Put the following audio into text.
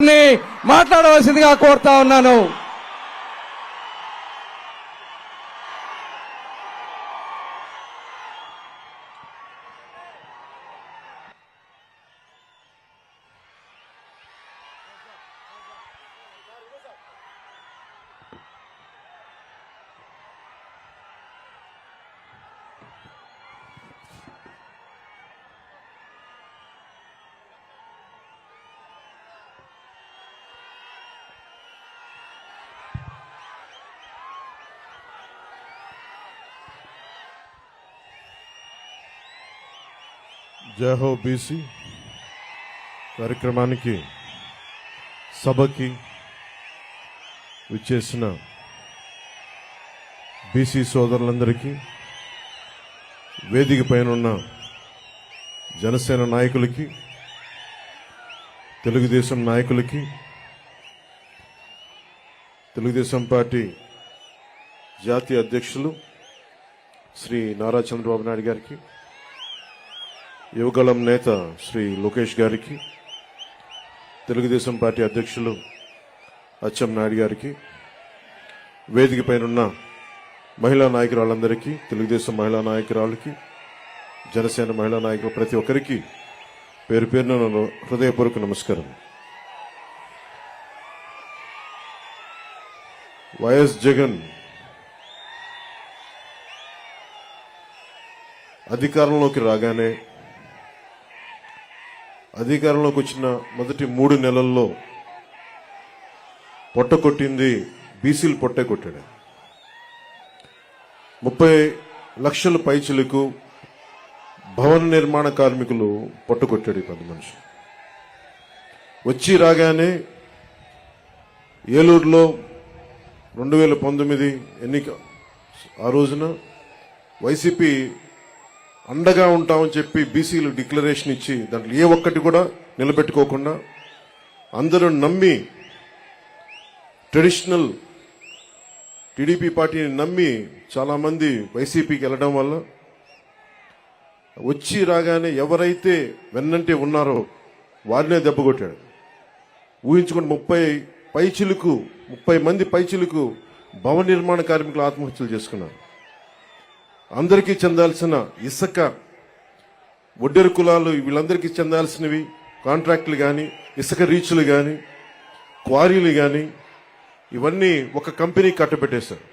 మాట్లాడవలసిందిగా కోరుతా ఉన్నాను. జై హో బీసీ కార్యక్రమానికి సభకి విచ్చేసిన బీసీ సోదరులందరికీ, వేదిక పైన ఉన్న జనసేన నాయకులకి, తెలుగుదేశం నాయకులకి, తెలుగుదేశం పార్టీ జాతీయ అధ్యక్షులు శ్రీ నారా చంద్రబాబు నాయుడు గారికి, యువగళం నేత శ్రీ లోకేష్ గారికి, తెలుగుదేశం పార్టీ అధ్యక్షులు అచ్చెన్నాయుడు గారికి, వేదిక పైన మహిళా నాయకురాళ్ళందరికీ, తెలుగుదేశం మహిళా నాయకురాళ్ళకి, జనసేన మహిళా నాయకులు ప్రతి ఒక్కరికి పేరు పేరున హృదయపూర్వక నమస్కారం. వైఎస్ జగన్ అధికారంలోకి రాగానే, అధికారంలోకి వచ్చిన మొదటి 3 నెలల్లో పొట్ట కొట్టింది బీసీలు పొట్టే కొట్టాడు. 30 లక్షల పైచిలకు భవన నిర్మాణ కార్మికులు పొట్ట కొట్టాడు. 10 మనుషులు వచ్చి రాగానే ఏలూరులో 2019 ఎన్నిక ఆ రోజున వైసీపీ అండగా ఉంటామని చెప్పి బీసీలు డిక్లరేషన్ ఇచ్చి దాంట్లో ఏ ఒక్కటి కూడా నిలబెట్టుకోకుండా అందరూ నమ్మి, ట్రెడిషనల్ టీడీపీ పార్టీని నమ్మి చాలా మంది వైసీపీకి వెళ్ళడం వల్ల వచ్చి రాగానే ఎవరైతే వెన్నంటే ఉన్నారో వారినే దెబ్బకొట్టాడు. ఊహించుకుని 30 మంది పైచిలుకు భవన నిర్మాణ కార్మికులు ఆత్మహత్యలు చేసుకున్నారు. అందరికీ చెందాల్సిన ఇసుక, ఒడ్డెరు కులాలు వీళ్ళందరికీ చెందాల్సినవి కాంట్రాక్టులు కానీ, ఇసుక రీచ్లు కానీ, క్వారీలు కానీ, ఇవన్నీ ఒక కంపెనీ కట్టబెట్టేశారు.